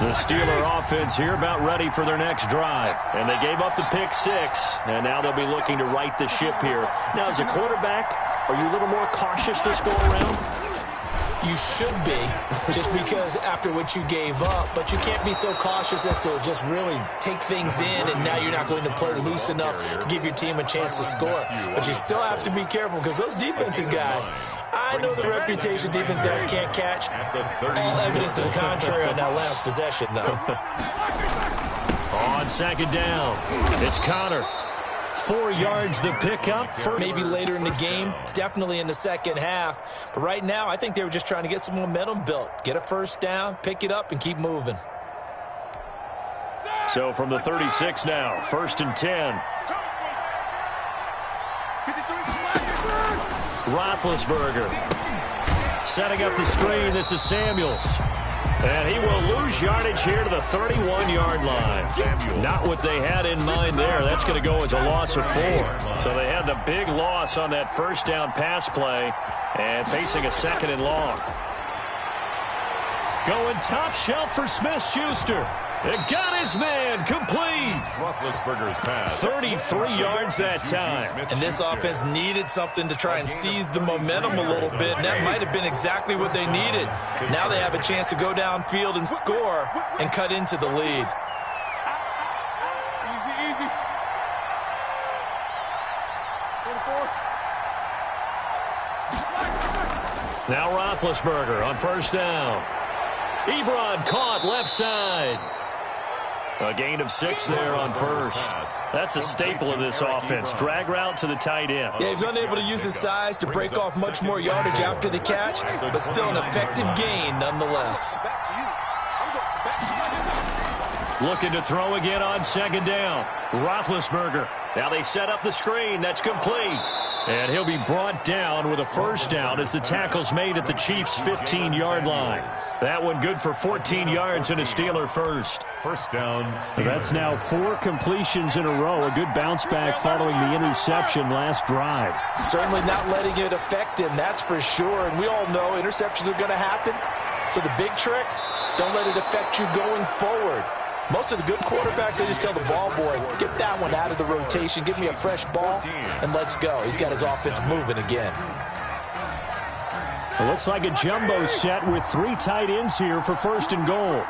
The Steeler offense here about ready for their next drive. And they gave up the pick 6, and now they'll be looking to right the ship here. Now, as a quarterback, are you a little more cautious this go-around? You should be, just because after what you gave up. But you can't be so cautious as to just really take things in, and now you're not going to play loose enough to give your team a chance to score. But you still have to be careful, because those defensive guys, I know the reputation defense guys can't catch. All evidence to the contrary on that last possession, though. On second down, it's Connor. 4 yards the pickup. Maybe later in the game, definitely in the second half. But right now, I think they were just trying to get some momentum built. Get a first down, pick it up, and keep moving. So from the 36 now, 1st and 10. Roethlisberger setting up the screen. This is Samuels. And he will lose yardage here to the 31-yard line. Not what they had in mind there. That's going to go as a loss of 4. So they had the big loss on that first down pass play and facing a 2nd and long. Going top shelf for Smith-Schuster. It got his man complete. Roethlisberger's pass. 33 yards that time. And this offense needed something to try and seize the momentum a little bit. And that might have been exactly what they needed. Now they have a chance to go downfield and score and cut into the lead. Now Roethlisberger on first down. Ebron caught left side. A gain of 6 there on first. That's a staple of this offense. Drag route to the tight end. Yeah, he's unable to use his size to break off much more yardage after the catch, but still an effective gain nonetheless. Looking to throw again on second down. Roethlisberger. Now they set up the screen. That's complete. And he'll be brought down with a first down as the tackle's made at the Chiefs' 15-yard line. That one good for 14 yards and a Steeler first. First down, Steelers. That's now 4 completions in a row. A good bounce back following the interception last drive. Certainly not letting it affect him, that's for sure. And we all know interceptions are going to happen. So the big trick, don't let it affect you going forward. Most of the good quarterbacks, they just tell the ball boy, get that one out of the rotation, give me a fresh ball, and let's go. He's got his offense moving again. It looks like a jumbo set with 3 tight ends here for 1st and goal.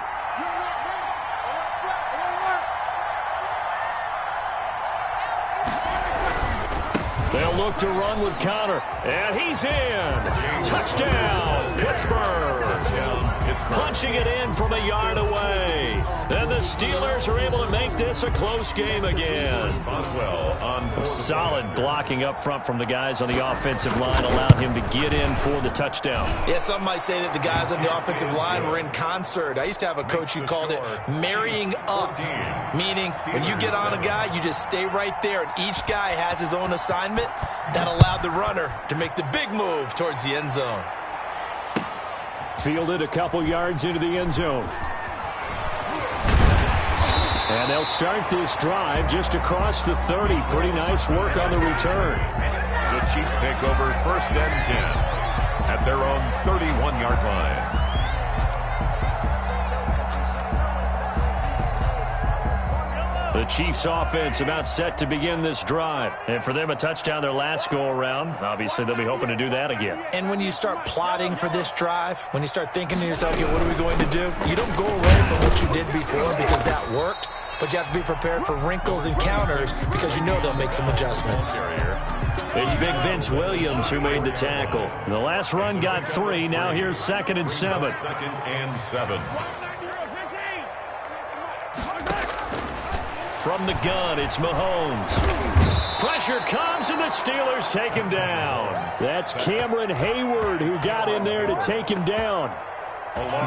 They'll look to run with Connor, and he's in. Touchdown, Pittsburgh. Punching it in from a yard away. And the Steelers are able to make this a close game again. Solid blocking up front from the guys on the offensive line allowed him to get in for the touchdown. Yeah, some might say that the guys on the offensive line were in concert. I used to have a coach who called it marrying up, meaning when you get on a guy, you just stay right there, and each guy has his own assignment. That allowed the runner to make the big move towards the end zone. Fielded a couple yards into the end zone. And they'll start this drive just across the 30. Pretty nice work on the return. The Chiefs take over 1st and 10 at their own 31-yard line. The Chiefs offense about set to begin this drive. And for them, a touchdown their last go-around. Obviously, they'll be hoping to do that again. And when you start plotting for this drive, when you start thinking to yourself, okay, what are we going to do? You don't go away from what you did before because that worked. But you have to be prepared for wrinkles and counters because you know they'll make some adjustments. It's Big Vince Williams who made the tackle. The last run got 3. Now here's 2nd and 7. 2nd and 7. From the gun, it's Mahomes. Pressure comes, and the Steelers take him down. That's Cameron Hayward who got in there to take him down.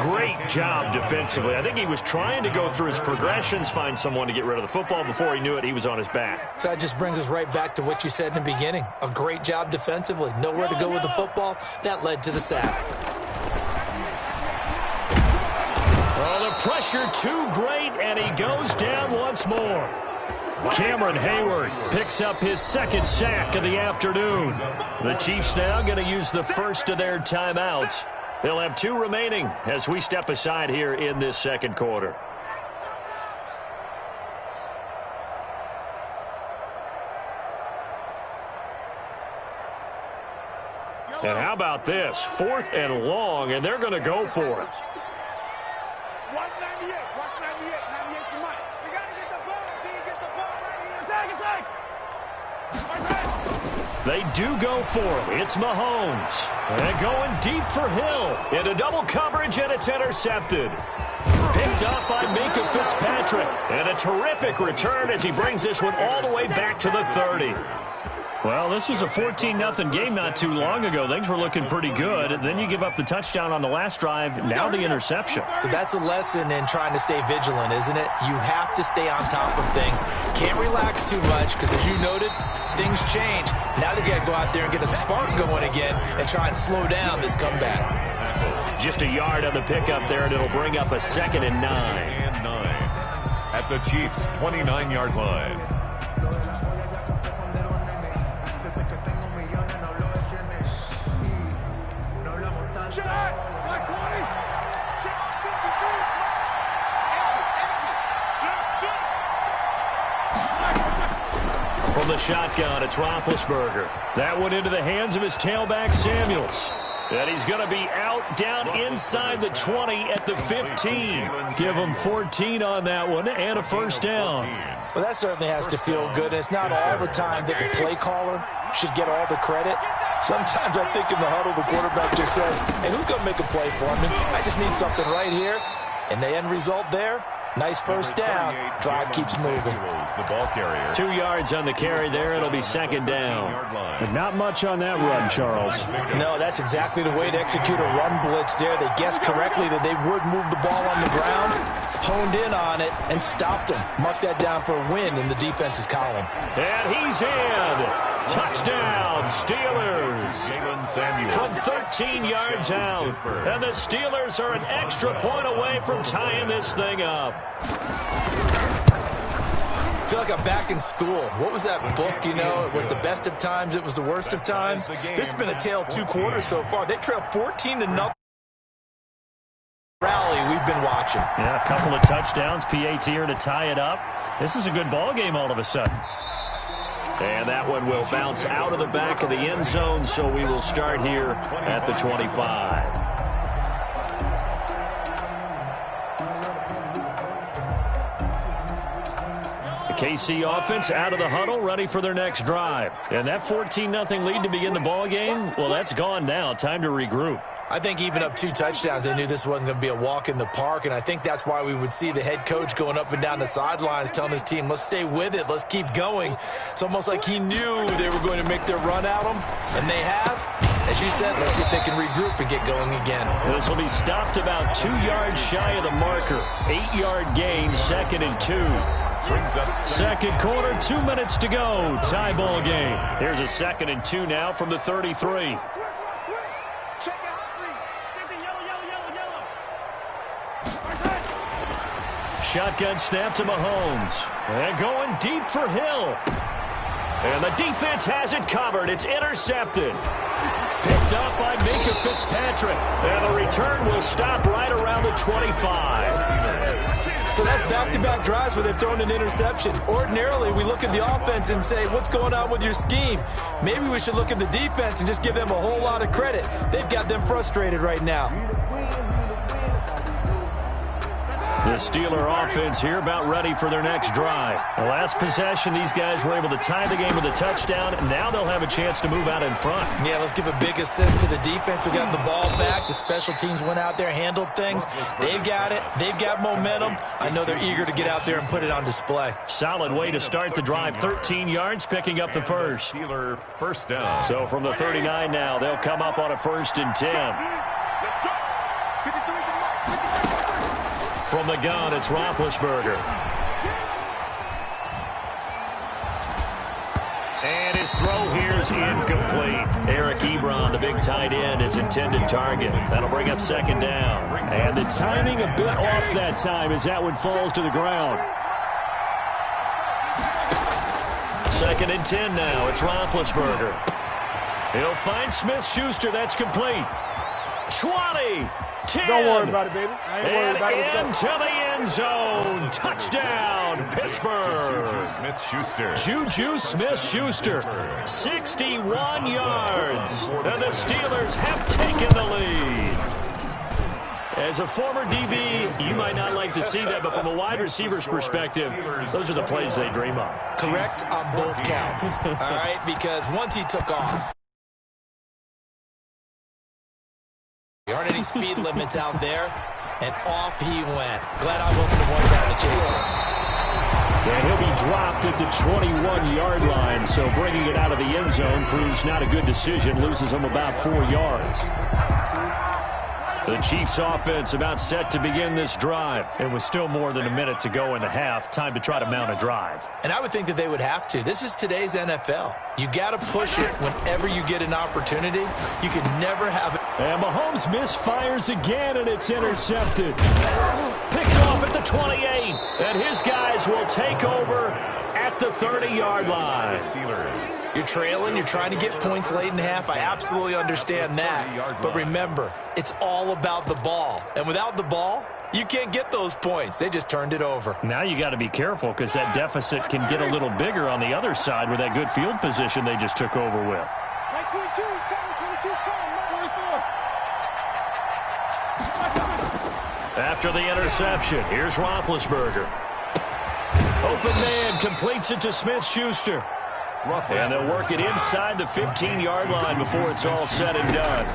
Great job defensively. I think he was trying to go through his progressions, find someone to get rid of the football. Before he knew it, he was on his back. So that just brings us right back to what you said in the beginning. A great job defensively. Nowhere to go with the football. That led to the sack. Oh, the pressure too great, and he goes down once more. Cameron Hayward picks up his 2nd sack of the afternoon. The Chiefs now going to use the first of their timeouts They'll have 2 remaining as we step aside here in this second quarter. And how about this? 4th and long, and they're going to go for it. Watch 98. Watch 98. 98's the mic. We got to get the ball. Can you get the ball right here? Attack. They do go for it. It's Mahomes. And going deep for Hill. Into double coverage, and it's intercepted. Picked up by Minkah Fitzpatrick. And a terrific return as he brings this one all the way back to the 30. Well, this was a 14-0 game not too long ago. Things were looking pretty good. Then you give up the touchdown on the last drive. Now the interception. So that's a lesson in trying to stay vigilant, isn't it? You have to stay on top of things. Can't relax too much because, as you noted, things change. Now they got to go out there and get a spark going again and try and slow down this comeback. Just a yard on the pickup there, and it'll bring up a 2nd and 9. At the Chiefs' 29-yard line. From the shotgun, it's Roethlisberger. That one into the hands of his tailback, Samuels. And he's going to be out down inside the 20 at the 15. Give him 14 on that one and a first down. Well, that certainly has to feel good. And it's not all the time that the play caller should get all the credit. Sometimes I think in the huddle, the quarterback just says, hey, who's going to make a play for me? I just need something right here. And the end result there, nice first down. Drive keeps moving. The ball carrier. 2 yards on the carry there. It'll be 2nd down. But not much on that run, Charles. No, that's exactly the way to execute a run blitz there. They guessed correctly that they would move the ball on the ground, honed in on it, and stopped them. Mark that down for a win in the defense's column. And he's in. Touchdown, Steelers. From 13 yards out. And the Steelers are an extra point away from tying this thing up. I feel like I'm back in school. What was that book, you know? It was the best of times. It was the worst of times. This has been a tale of 2 quarters so far. They trailed 14-0. Rally we've been watching. Yeah, a couple of touchdowns. PAT here to tie it up. This is a good ball game all of a sudden. And that one will bounce out of the back of the end zone, so we will start here at the 25. The KC offense out of the huddle, ready for their next drive. And that 14-0 lead to begin the ball game, well, that's gone now. Time to regroup. I think even up 2 touchdowns, they knew this wasn't going to be a walk in the park, and I think that's why we would see the head coach going up and down the sidelines telling his team, let's stay with it, let's keep going. It's almost like he knew they were going to make their run at him, and they have. As you said, let's see if they can regroup and get going again. This will be stopped about 2 yards shy of the marker. 8-yard gain, 2nd and 2. Second quarter, 2 minutes to go. Tie ball game. Here's a 2nd and 2 now from the 33. Shotgun snap to Mahomes. And going deep for Hill. And the defense has it covered. It's intercepted. Picked up by Minkah Fitzpatrick. And the return will stop right around the 25. So that's back-to-back drives where they've thrown an interception. Ordinarily, we look at the offense and say, what's going on with your scheme? Maybe we should look at the defense and just give them a whole lot of credit. They've got them frustrated right now. The Steeler offense here about ready for their next drive. The last possession, these guys were able to tie the game with a touchdown, and now they'll have a chance to move out in front. Yeah, let's give a big assist to the defense who got the ball back. The special teams went out there, handled things. They've got it. They've got momentum. I know they're eager to get out there and put it on display. Solid way to start the drive. 13 yards, picking up the first. Steeler first down. So from the 39 now, they'll come up on a 1st and 10. From the gun, it's Roethlisberger. And his throw here is incomplete. Eric Ebron, the big tight end, his intended target. That'll bring up 2nd down. And the timing a bit off that time as that one falls to the ground. 2nd and 10 now. It's Roethlisberger. He'll find Smith-Schuster. That's complete. 20, 10. Don't worry about it, baby. I ain't worried about it. Into the end zone. Touchdown, Pittsburgh. Juju Smith-Schuster, 61 yards. And the Steelers have taken the lead. As a former DB, you might not like to see that, but from a wide receiver's perspective, those are the plays they dream of. Correct on both counts, all right? Because once he took off, there aren't any speed limits out there, and off he went. Glad I wasn't the one trying to chase him. And he'll be dropped at the 21-yard line, so bringing it out of the end zone proves not a good decision, loses him about 4 yards. The Chiefs offense about set to begin this drive. It was still more than a minute to go in the half. Time to try to mount a drive. And I would think that they would have to. This is today's NFL. You got to push it whenever you get an opportunity. You can never have it. And Mahomes misfires again, and it's intercepted. Picked off at the 28. And his guys will take over at the 30-yard line. You're trailing. You're trying to get points late in half. I absolutely understand that. But remember, it's all about the ball. And without the ball, you can't get those points. They just turned it over. Now you got to be careful because that deficit can get a little bigger on the other side with that good field position they just took over with. 22 is coming. 22 is coming. 24. After the interception, here's Roethlisberger. Open man completes it to Smith-Schuster. And they'll work it inside the 15-yard line before it's all said and done.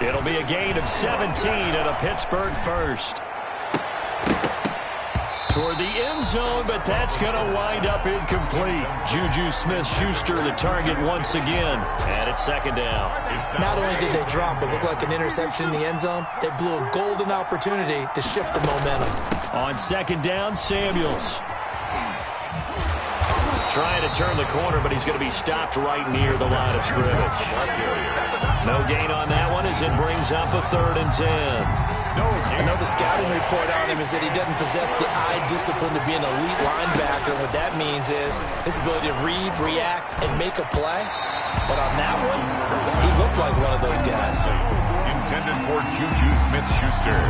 It'll be a gain of 17 and a Pittsburgh first. Toward the end zone, but that's going to wind up incomplete. Juju Smith-Schuster the target once again. And it's second down. Not only did they drop what looked like an interception in the end zone, they blew a golden opportunity to shift the momentum. On second down, Samuels. Trying to turn the corner, but he's going to be stopped right near the line of scrimmage. No gain on that one as it brings up a 3rd and 10. I know the scouting report on him is that he doesn't possess the eye discipline to be an elite linebacker. What that means is his ability to read, react, and make a play. But on that one, he looked like one of those guys. Intended for Juju Smith-Schuster.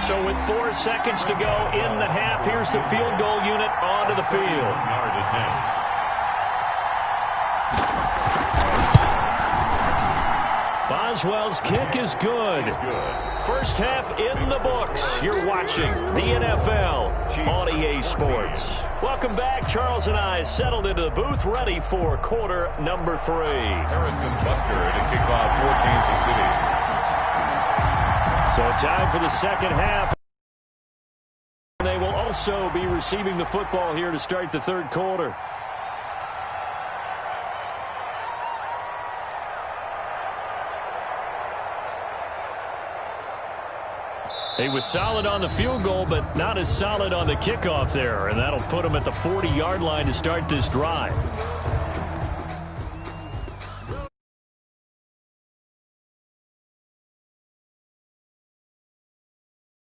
So with 4 seconds to go in the half, here's the field goal unit onto the field. 1-yard attempt. Boswell's kick is good. First half in the books. You're watching the NFL on EA Sports. Welcome back. Charles and I settled into the booth, ready for quarter number 3. Harrison Buster to kick off for Kansas City. So time for the second half. They will also be receiving the football here to start the third quarter. He was solid on the field goal, but not as solid on the kickoff there, and that'll put him at the 40-yard line to start this drive.